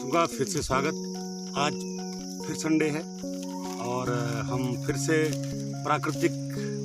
दर्शकों का फिर से स्वागत। आज फिर संडे है और हम फिर से प्राकृतिक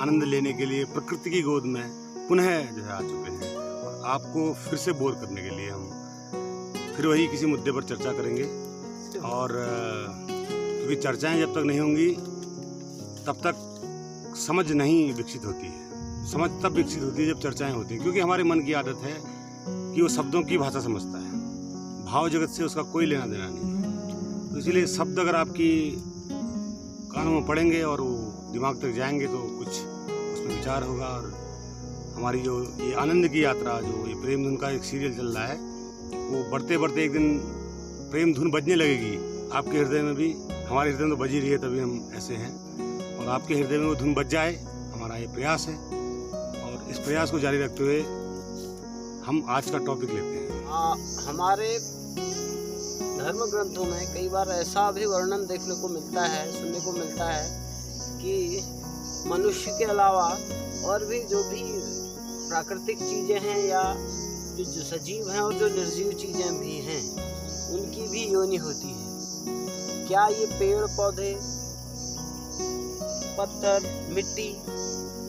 आनंद लेने के लिए प्रकृति की गोद में पुनः जो है आ चुके हैं और आपको फिर से बोर करने के लिए हम फिर वही किसी मुद्दे पर चर्चा करेंगे। और क्योंकि चर्चाएं जब तक नहीं होंगी तब तक समझ नहीं विकसित होती है। समझ तब विकसित होती है जब चर्चाएं होती हैं, क्योंकि हमारे मन की आदत है कि वो शब्दों की भाषा समझता है, भाव जगत से उसका कोई लेना देना नहीं है। तो इसलिए शब्द अगर आपकी कानों में पड़ेंगे और वो दिमाग तक जाएंगे तो कुछ उसमें विचार होगा। और हमारी जो ये आनंद की यात्रा, जो ये प्रेम धुन का एक सीरियल चल रहा है, वो बढ़ते बढ़ते एक दिन प्रेम धुन बजने लगेगी आपके हृदय में भी। हमारे हृदय में तो बज ही रही है, तभी हम ऐसे हैं। और आपके हृदय में वो धुन बज जाए, हमारा ये प्रयास है। और इस प्रयास को जारी रखते हुए हम आज का टॉपिक लेते हैं। हमारे धर्म ग्रंथों में कई बार ऐसा भी वर्णन देखने को मिलता है, सुनने को मिलता है कि मनुष्य के अलावा और भी जो भी प्राकृतिक चीज़ें हैं या जो सजीव हैं और जो निर्जीव चीज़ें भी हैं, उनकी भी योनि होती है। क्या ये पेड़ पौधे, पत्थर, मिट्टी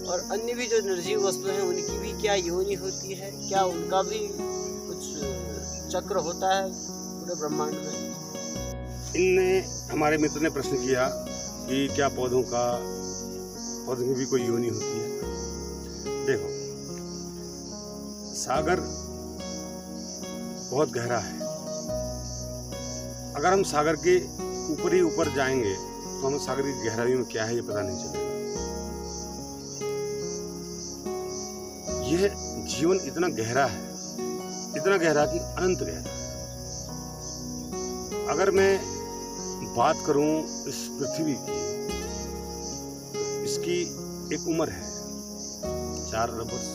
और अन्य भी जो निर्जीव वस्तु हैं, उनकी भी क्या योनि होती है? क्या उनका भी कुछ चक्र होता है पूरे ब्रह्मांड में? इनने हमारे मित्र ने प्रश्न किया कि क्या पौधों की भी कोई योनि होती है। देखो, सागर बहुत गहरा है। अगर हम सागर के ऊपर ही ऊपर जाएंगे तो हमें सागर की गहराई में क्या है ये पता नहीं चलेगा। यह जीवन इतना गहरा है, इतना गहरा कि अनंत गहरा है। अगर मैं बात करूं इस पृथ्वी की, तो इसकी एक उम्र है 4 अरब वर्ष,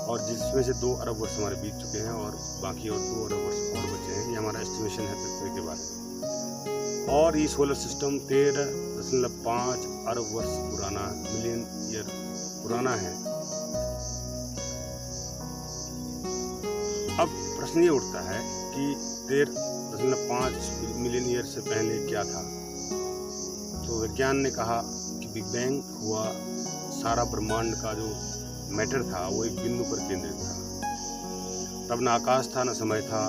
और जिसमें से 2 अरब वर्ष हमारे बीत चुके हैं और बाकी और 2 अरब वर्ष और बचे हैं। ये हमारा एस्टिमेशन है पृथ्वी के बारे में। और ये सोलर सिस्टम 13.5 अरब वर्ष पुराना, मिलियन ईयर पुराना है। अब प्रश्न ये उठता है कि 13.5 मिलियन ईयर से पहले क्या था। तो विज्ञान ने कहा कि बिग बैंग हुआ, सारा ब्रह्मांड का जो मैटर था वो एक बिंदु पर केंद्रित था। तब ना आकाश था, ना समय था,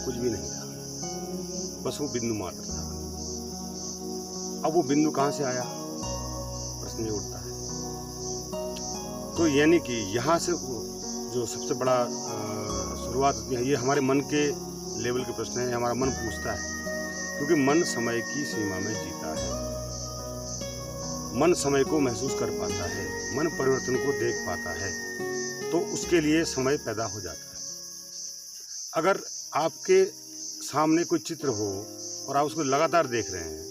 कुछ भी नहीं था, बस वो बिंदु मात्र था। अब वो बिंदु कहाँ से आया, प्रश्न ये उठता है। तो यानी कि यहाँ से जो सबसे बड़ा शुरुआत होती है, ये हमारे मन के लेवल के प्रश्न है, हमारा मन पूछता है, क्योंकि मन समय की सीमा में जीता है। मन समय को महसूस कर पाता है, मन परिवर्तन को देख पाता है, तो उसके लिए समय पैदा हो जाता है। अगर आपके सामने कोई चित्र हो और आप उसको लगातार देख रहे हैं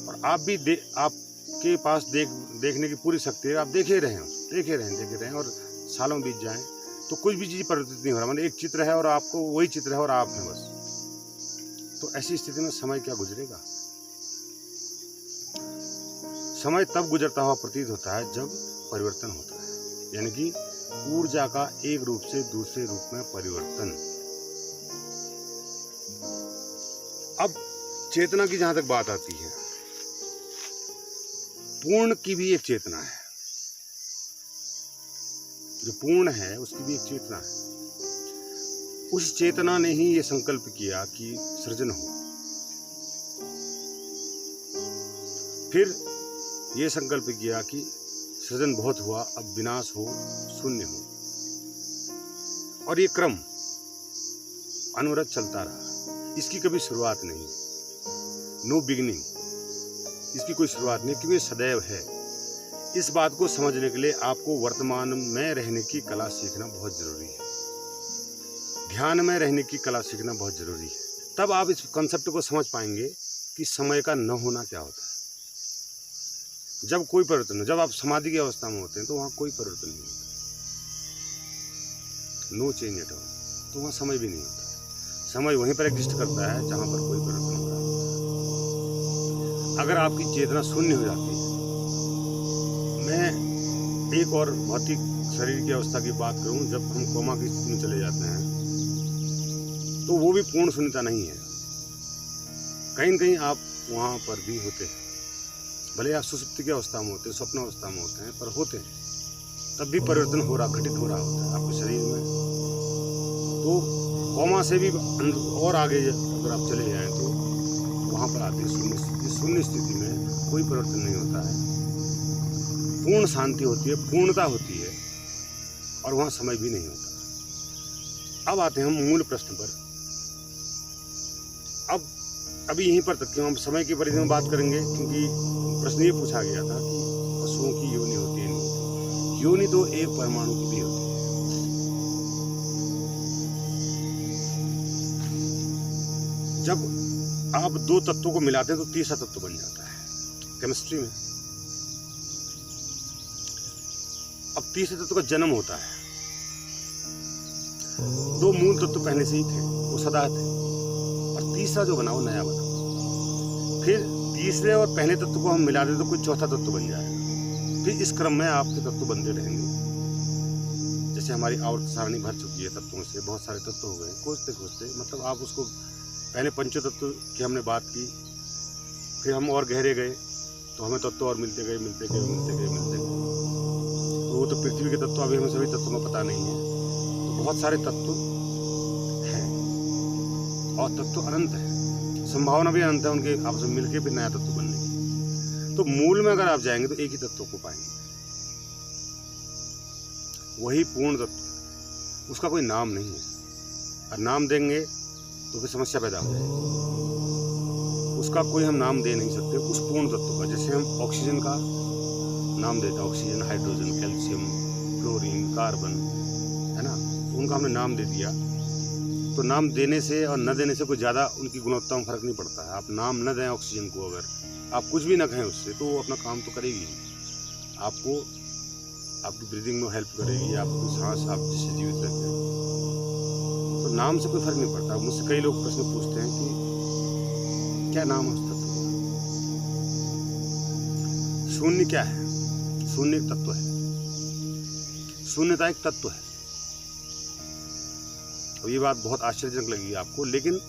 और आप भी आपके पास देखने की पूरी शक्ति है, आप देखे रहें और सालों बीत जाएं तो कुछ भी चीज़ परिवर्तित नहीं हो रहा। मतलब एक चित्र है और आपको वही चित्र है और आप हैं बस। तो ऐसी स्थिति में समय क्या गुजरेगा? समय तब गुजरता हुआ प्रतीत होता है जब परिवर्तन होता है, यानी कि ऊर्जा का एक रूप से दूसरे रूप में परिवर्तन। अब चेतना की जहां तक बात आती है, पूर्ण की भी एक चेतना है। जो पूर्ण है उसकी भी एक चेतना है। उस चेतना ने ही ये संकल्प किया कि सृजन हो, फिर ये संकल्प किया कि सृजन बहुत हुआ, अब विनाश हो, शून्य हो। और ये क्रम अनवरत चलता रहा। इसकी कभी शुरुआत नहीं, नो बिगिनिंग, इसकी कोई शुरुआत नहीं, क्योंकि सदैव है। इस बात को समझने के लिए आपको वर्तमान में रहने की कला सीखना बहुत जरूरी है, ध्यान में रहने की कला सीखना बहुत जरूरी है। तब आप इस कंसेप्ट को समझ पाएंगे कि समय का न होना क्या होता है। जब कोई परिवर्तन हो, जब आप समाधि की अवस्था में होते हैं तो वहाँ कोई परिवर्तन नहीं होता, नो चेंज एट ऑल। तो वहाँ समय भी नहीं होता। समय वहीं पर एग्जिस्ट करता है जहाँ पर कोई परिवर्तन हो रहा है। अगर आपकी चेतना शून्य हो जाती है, मैं एक और भौतिक शरीर की अवस्था की बात करूं, जब हम कोमा की स्थिति में चले जाते हैं तो वो भी पूर्ण शून्यता नहीं है। कहीं न कहीं आप वहाँ पर भी होते हैं, भले आप सुसुप्ति की अवस्था में होते हैं, स्वप्न अवस्था में होते हैं, पर होते हैं, तब भी परिवर्तन हो रहा, घटित हो रहा होता है आपके शरीर में। तो कोमा से भी और आगे अगर आप चले जाएं तो वहाँ पर आते हैं शून्य स्थिति। शून्य स्थिति में कोई परिवर्तन नहीं होता है, पूर्ण शांति होती है, पूर्णता होती है, और वहाँ समय भी नहीं होता। अब आते हैं हम मूल प्रश्न पर। अब अभी यहीं पर तक हम समय के परिधि में बात करेंगे, क्योंकि प्रश्न ये पूछा गया था कि पशुओं की योनि होती है नहीं होती। योनि तो एक परमाणु की भी होती है। जब आप दो तत्वों को मिलाते हैं तो तीसरा तत्व बन जाता है केमिस्ट्री में। अब तीसरे तत्व का जन्म होता है। दो मूल तत्व पहले से ही थे, वो सदा थे, और तीसरा जो बना वो नया बना। फिर तीसरे और पहले तत्व को हम मिला दें तो कोई चौथा तत्व बन जाएगा। फिर इस क्रम में आपके तत्व बनते रहेंगे। जैसे हमारी आवर्त सारणी भर चुकी है तत्वों से, बहुत सारे तत्व हो गए, खोजते खोजते, मतलब आप उसको पहले पंचतत्व की हमने बात की, फिर हम और गहरे गए तो हमें तत्व और मिलते गए। तो वो तो पृथ्वी के तत्व अभी हमें सभी तत्वों का पता नहीं है। तो बहुत सारे तत्व हैं, और तत्व अनंत है, संभावना भी अनंत है उनके आपस में मिलकर फिर नया तत्व बनने की। तो मूल में अगर आप जाएंगे तो एक ही तत्व को पाएंगे, वही पूर्ण तत्व। उसका कोई नाम नहीं है, और नाम देंगे तो फिर समस्या पैदा हो जाएगी। उसका कोई हम नाम दे नहीं सकते उस पूर्ण तत्व का। जैसे हम ऑक्सीजन का नाम देते हैं, oxygen, hydrogen, calcium, fluorine, carbon, है ना, उनका हमने नाम दे दिया। तो नाम देने से और न देने से कोई ज़्यादा उनकी गुणवत्ता में फर्क नहीं पड़ता है। आप नाम न दें ऑक्सीजन को, अगर आप कुछ भी न कहें उससे, तो वो अपना काम तो करेगी, आपको आपकी ब्रीदिंग में हेल्प करेगी, आपकी सांस आप जिससे जीवित रहते हैं। तो नाम से कोई फर्क नहीं पड़ता। मुझसे कई लोग प्रश्न पूछते हैं कि क्या नाम है उस तत्व का? शून्य क्या है? शून्य एक तत्व है, शून्यता एक तत्व है। और ये बात बहुत आश्चर्यजनक लगेगी आपको, लेकिन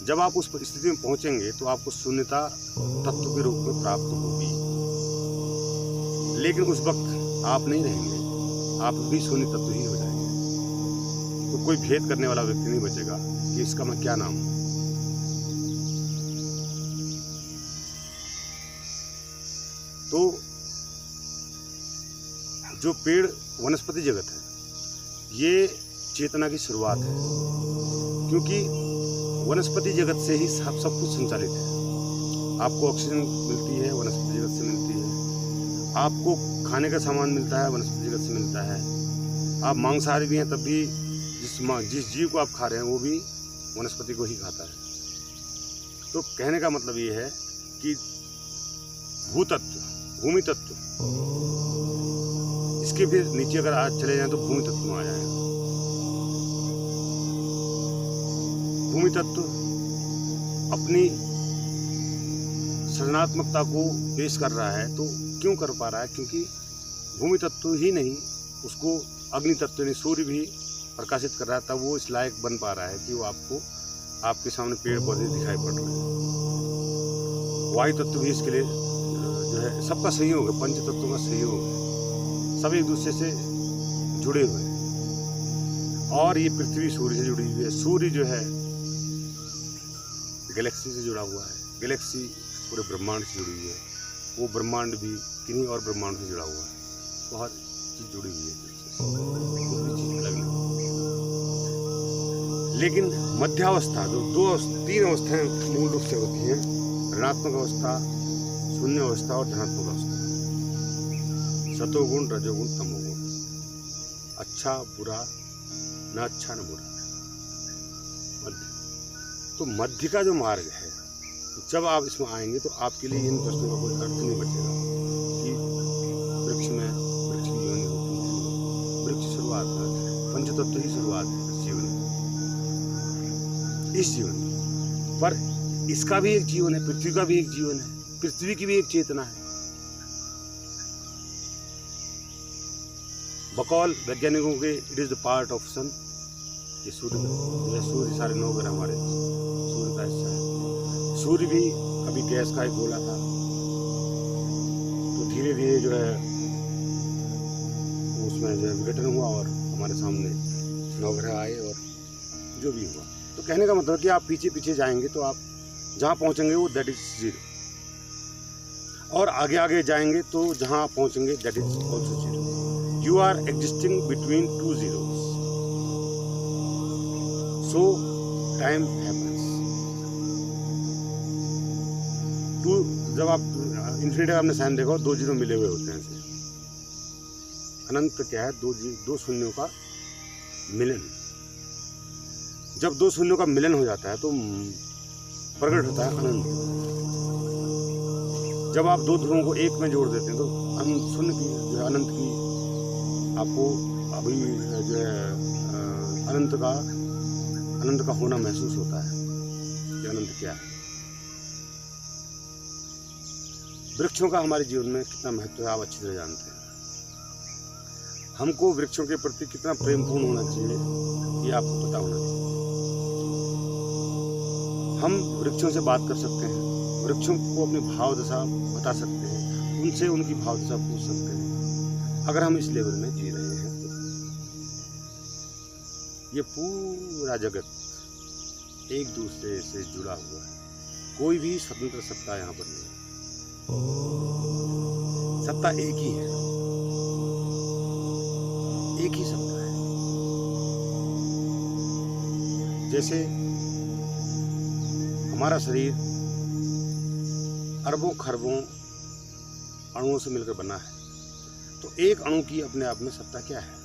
जब आप उस स्थिति में पहुंचेंगे तो आपको शून्यता तत्व के रूप में प्राप्त होगी। लेकिन उस वक्त आप नहीं रहेंगे, आप भी शून्य तत्व ही हो जाएंगे। तो कोई भेद करने वाला व्यक्ति नहीं बचेगा कि इसका मैं क्या नाम हूं। तो जो पेड़ वनस्पति जगत है, ये चेतना की शुरुआत है, क्योंकि वनस्पति जगत से ही सब कुछ संचालित है। आपको ऑक्सीजन मिलती है, वनस्पति जगत से मिलती है। आपको खाने का सामान मिलता है, वनस्पति जगत से मिलता है। आप मांसाहारी भी हैं, तब भी जिस जीव को आप खा रहे हैं वो भी वनस्पति को ही खाता है। तो कहने का मतलब ये है कि भूतत्व, भूमि तत्व, इसके फिर नीचे अगर आज चले जाएं तो भूमि तत्व में आ जाएगा। भूमि तत्व अपनी सृजनात्मकता को पेश कर रहा है, तो क्यों कर पा रहा है? क्योंकि भूमि तत्व ही नहीं, उसको अग्नि तत्व यानी सूर्य भी प्रकाशित कर रहा है, तब वो इस लायक बन पा रहा है कि वो आपको आपके सामने पेड़ पौधे दिखाई पड़ रहे हैं। वायु तत्व भी इसके लिए जो है सबका सहयोग है, पंच तत्वों का सहयोग है, सब एक दूसरे से जुड़े हुए हैं। और ये पृथ्वी सूर्य से जुड़ी हुई है। सूर्य जो है गैलेक्सी से जुड़ा हुआ है, गैलेक्सी पूरे ब्रह्मांड से जुड़ी हुई है, वो ब्रह्मांड भी किन्हीं और ब्रह्मांड से जुड़ा हुआ है। बहुत चीज़ जुड़ी हुई है, लेकिन मध्यावस्था जो तीन अवस्थाएं मूल रूप से होती हैं, ऋणात्मक अवस्था, शून्य अवस्था और धनात्मक अवस्था, सतोगुण, रजोगुण, तमोगुण, अच्छा बुरा, न अच्छा न बुरा, मध्य। तो मध्य का जो मार्ग है, जब आप इसमें आएंगे तो आपके लिए इन प्रश्नों का कोई अर्थ नहीं बचेगा कि वृक्ष में वृक्ष की योनि होती है। वृक्ष शुरुआत है, पंचतत्व ही शुरुआत है इस जीवन पर। इसका भी एक जीवन है, पृथ्वी का भी एक जीवन है, पृथ्वी की भी एक चेतना है। बकौल वैज्ञानिकों के it is the part of sun, ये सूर्य सारे 9 ग्रह हमारे सूर्य का हिस्सा है। सूर्य भी कभी गैस का एक गोला था, तो धीरे धीरे जो है उसमें जो है विघटन हुआ और हमारे सामने 9 ग्रह आए और जो भी हुआ। तो कहने का मतलब कि आप पीछे पीछे जाएंगे तो आप जहाँ पहुँचेंगे वो दैट इज 0, और आगे आगे जाएंगे तो जहाँ आप पहुँचेंगे that is also 0। You are existing between 2 zeros, so time happens to. जब आप इन्फिनिटी का आपने साइन देखा 2 जीरो मिले हुए होते हैं। अनंत क्या है? 2 शून्यों का मिलन। जब 2 शून्यों का मिलन हो जाता है तो प्रकट होता है अनंत। जब आप 2 ध्रुवों को एक में जोड़ देते हैं तो शून्य की जो है अनंत की आपको अभी जो है अनंत का होना महसूस होता है कि अनंत क्या है। वृक्षों का हमारे जीवन में कितना महत्व है आप अच्छी तरह जानते हैं। हमको वृक्षों के प्रति कितना प्रेमपूर्ण होना चाहिए ये आपको पता होना चाहिए। हम वृक्षों से बात कर सकते हैं, वृक्षों को अपनी भाव दशा बता सकते हैं, उनसे उनकी भाव दशा पूछ सकते हैं, अगर हम इस लेवल में जी रहे हैं तो। ये पूरा जगत एक दूसरे से जुड़ा हुआ है, कोई भी स्वतंत्र सत्ता यहाँ पर नहीं, सत्ता एक ही है, एक ही सत्ता है। जैसे हमारा शरीर अरबों खरबों अणुओं से मिलकर बना है, तो एक अणु की अपने आप में सत्ता क्या है?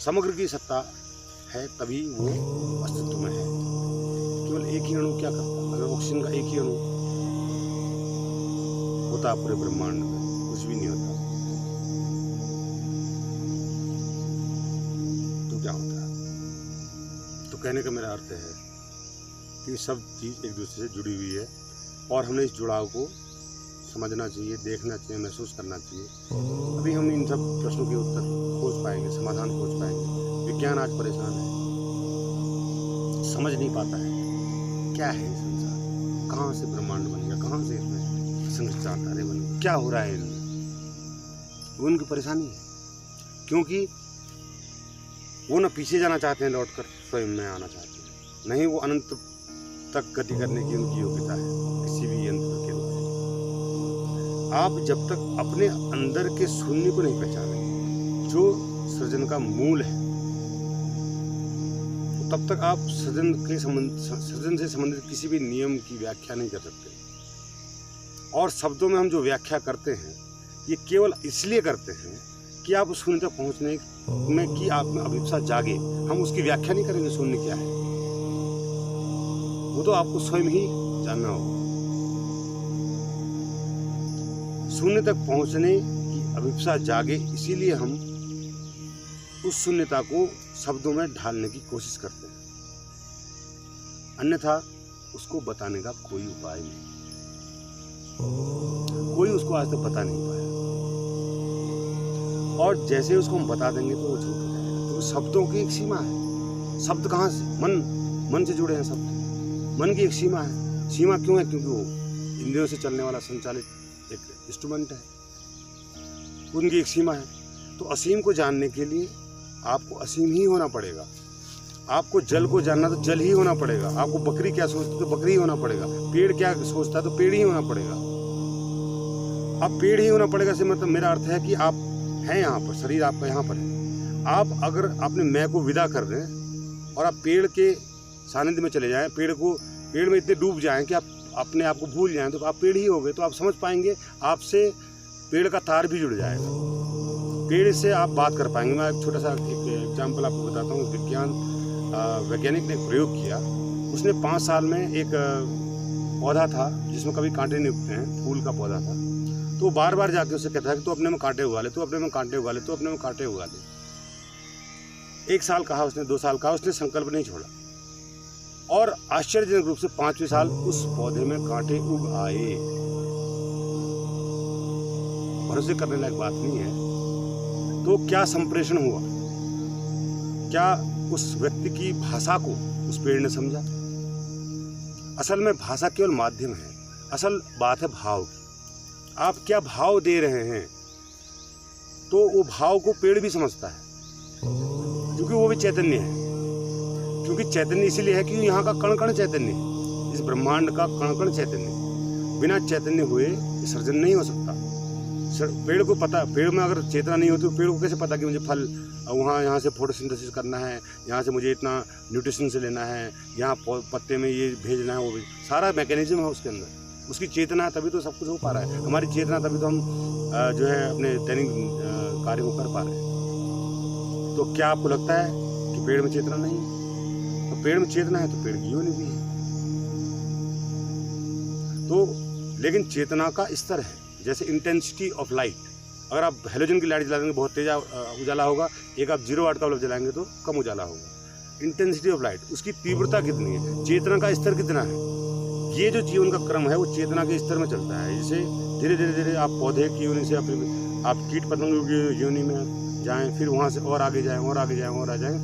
समग्र की सत्ता है, तभी वो अस्तित्व में है। केवल एक ही अणु क्या करता? अगर ऑक्सीजन का एक ही अणु होता पूरे ब्रह्मांड में, कुछ भी नहीं होता, तो क्या होता? तो कहने का मेरा अर्थ है कि सब चीज़ एक दूसरे से जुड़ी हुई है और हमने इस जुड़ाव को समझना चाहिए, देखना चाहिए, महसूस करना चाहिए। अभी हम इन सब प्रश्नों के उत्तर खोज पाएंगे, समाधान खोज पाएंगे। विज्ञान आज परेशान है, समझ नहीं पाता है क्या है संसार, कहाँ से ब्रह्मांड बन गया, कहाँ से इसमें असंख्य तारे बन गए, क्या हो रहा है इनमें। वो उनकी परेशानी है, क्योंकि वो न पीछे जाना चाहते हैं लौटकर, स्वयं में आना चाहते हैं, नहीं वो अनंत तक गति करने की उनकी योग्यता है किसी भी यंत्र के द्वारा। आप जब तक अपने अंदर के शून्य को नहीं पहचानेंगे, जो सृजन का मूल है, तो तब तक आप सृजन से संबंधित किसी भी नियम की व्याख्या नहीं कर सकते। और शब्दों में हम जो व्याख्या करते हैं ये केवल इसलिए करते हैं कि आप उस शून्य तक पहुंचने में कि आप में अभिप्सा जागे। हम उसकी व्याख्या नहीं करेंगे शून्य क्या है, वो तो आपको स्वयं ही जानना होगा। शून्य तक पहुंचने की अभिप्सा जागे, इसीलिए हम उस शून्यता को शब्दों में ढालने की कोशिश करते हैं, अन्यथा उसको बताने का कोई उपाय नहीं, कोई उसको आज तक बता नहीं पाया। और जैसे उसको हम बता देंगे तो वो झूठ हो जाएगा। तो शब्दों की एक सीमा है। शब्द कहाँ से? मन से जुड़े हैं शब्द। मन की एक सीमा है। सीमा क्यों है? क्योंकि वो इंद्रियों से चलने वाला संचालित एक इंस्ट्रूमेंट है, उनकी एक सीमा है। तो असीम को जानने के लिए आपको असीम ही होना पड़ेगा। आपको जल को जानना तो जल ही होना पड़ेगा। आपको बकरी क्या सोचती है तो बकरी ही होना पड़ेगा। पेड़ क्या सोचता है तो पेड़ ही होना पड़ेगा। अब पेड़ ही होना पड़ेगा से मतलब मेरा अर्थ है कि आप हैं यहाँ पर, शरीर आपका यहाँ पर है। आप अगर अपने मैं को विदा कर दें और आप पेड़ के सानिध्य में चले जाएं, पेड़ में इतने डूब जाएं कि आप अपने आप को भूल जाएं, तो आप पेड़ ही हो गए। तो आप समझ पाएंगे, आपसे पेड़ का तार भी जुड़ जाएगा, पेड़ से आप बात कर पाएंगे। मैं एक छोटा सा एक एग्जाम्पल आपको बताता हूँ। वैज्ञानिक ने एक प्रयोग किया। उसने 5 साल में एक पौधा था जिसमें कभी कांटे नहीं उगते हैं, फूल का पौधा था। तो बार बार जाके उसे कहता है कि तो अपने में कांटे उगा ले, तो अपने में कांटे उगा ले, तो अपने में कांटे उगा ले। 1 साल कहा उसने, 2 साल कहा उसने, संकल्प नहीं छोड़ा। और आश्चर्यजनक रूप से 5वें साल उस पौधे में कांटे उग आए। भरोसे करने लायक बात नहीं है। तो क्या संप्रेषण हुआ, क्या उस व्यक्ति की भाषा को उस पेड़ ने समझा। असल में भाषा केवल माध्यम है, असल बात है भाव की। आप क्या भाव दे रहे हैं, तो वो भाव को पेड़ भी समझता है, क्योंकि वो भी चैतन्य है। क्योंकि चैतन्य इसीलिए है कि यहाँ का कण कण चैतन्य है, इस ब्रह्मांड का कण कण चैतन्य। बिना चैतन्य हुए सृजन नहीं हो सकता। पेड़ को पता, पेड़ में अगर चेतना नहीं होती तो पेड़ को कैसे पता कि मुझे फल वहाँ यहाँ से फोटोसिंथेसिस करना है, यहाँ से मुझे इतना न्यूट्रिशन से लेना है, यहाँ पत्ते में ये भेजना है, वो भी सारा मैकेनिज्म है उसके अंदर। उसकी चेतना है तभी तो सब कुछ हो पा रहा है। हमारी चेतना तभी तो हम जो है अपने दैनिक कार्य को कर पा रहे हैं। तो क्या आपको लगता है कि पेड़ में चेतना नहीं है? तो पेड़ में चेतना है तो पेड़ की योनि भी है। तो लेकिन चेतना का स्तर है, जैसे इंटेंसिटी ऑफ लाइट। अगर आप हेलोजन की लाइट जला देंगे बहुत तेज उजाला होगा, एक आप 0 वाट का बल्ब जलाएंगे तो कम उजाला होगा। इंटेंसिटी ऑफ लाइट, उसकी तीव्रता कितनी है, चेतना का स्तर कितना है, ये जो जीवन का क्रम है वो चेतना के स्तर में चलता है। जैसे धीरे धीरे धीरे आप पौधे की योनि से आप कीट पतंगों की योनि में जाएँ, फिर वहाँ से और आगे जाएँ और आगे जाएँ और आ जाएँ,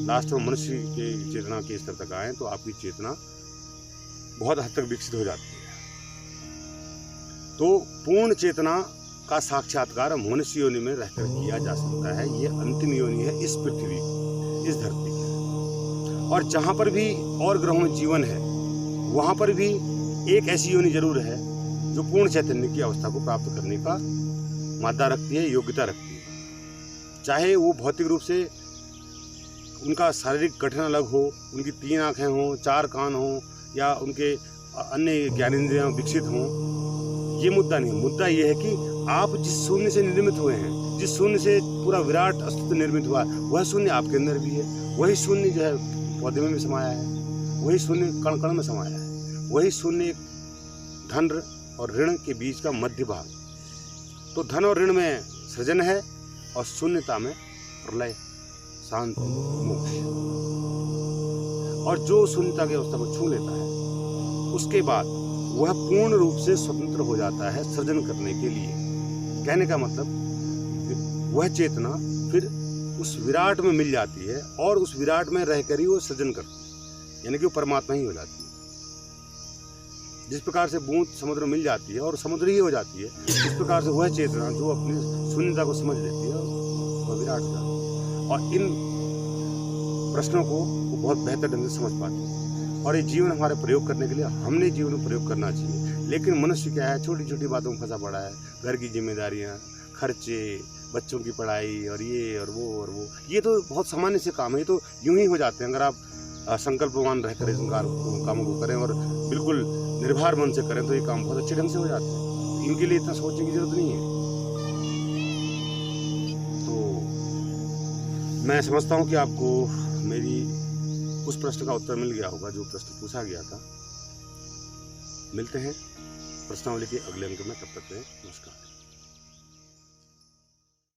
लास्ट में मनुष्य के चेतना के स्तर तक आएँ, तो आपकी चेतना बहुत हद तक विकसित हो जाती है। तो पूर्ण चेतना का साक्षात्कार मनुष्य योनि में रहकर किया जा सकता है। ये अंतिम योनि है इस पृथ्वी की, इस धरती की। और जहाँ पर भी और ग्रहों में जीवन है, वहाँ पर भी एक ऐसी योनि जरूर है जो पूर्ण चैतन्य की अवस्था को प्राप्त करने का मादा रखती है, योग्यता रखती है। चाहे वो भौतिक रूप से उनका शारीरिक गठन अलग हो, उनकी 3 आँखें हों, 4 कान हों, या उनके अन्य ज्ञानेंद्रियाँ विकसित हों, ये मुद्दा नहीं। मुद्दा ये है कि आप जिस शून्य से निर्मित हुए हैं, जिस शून्य से पूरा विराट अस्तित्व निर्मित हुआ, वह शून्य आपके अंदर भी है। वही शून्य जो है पौधे में भी समाया है, वही शून्य कण कण में समाया है, वही शून्य धन और ऋण के बीच का मध्य भाग। तो धन और ऋण में सृजन है और शून्यता में प्रलय, शांति, मोक्ष। और जो शून्यता की अवस्था को छू लेता है, उसके बाद वह पूर्ण रूप से स्वतंत्र हो जाता है सृजन करने के लिए। कहने का मतलब वह चेतना फिर उस विराट में मिल जाती है और उस विराट में रहकर ही वो सृजन करती है, यानी कि वो परमात्मा ही हो जाती है। जिस प्रकार से बूंद समुद्र में मिल जाती है और समुद्र ही हो जाती है, इस प्रकार से वह चेतना जो अपनी शून्यता को समझ लेती है वह विराट हो जाती है। और इन प्रश्नों को वो बहुत बेहतर ढंग से समझ पाती है। और ये जीवन हमारे प्रयोग करने के लिए हमने जीवन में प्रयोग करना चाहिए। लेकिन मनुष्य क्या है, छोटी छोटी बातों में फंसा पड़ा है। घर की जिम्मेदारियाँ, खर्चे, बच्चों की पढ़ाई और ये और वो, ये तो बहुत सामान्य से काम है। ये तो यूं ही हो जाते हैं अगर आप संकल्पवान रहकर इन कामों को करें और बिल्कुल निर्भर मन से करें, तो ये काम बहुत अच्छे ढंग से हो जाते हैं। इनके लिए इतना सोचने की जरूरत नहीं है। तो मैं समझता हूँ कि आपको मेरी उस प्रश्न का उत्तर मिल गया होगा जो प्रश्न पूछा गया था। मिलते हैं प्रश्नावली के अगले अंक में, तब तक के लिए नमस्कार।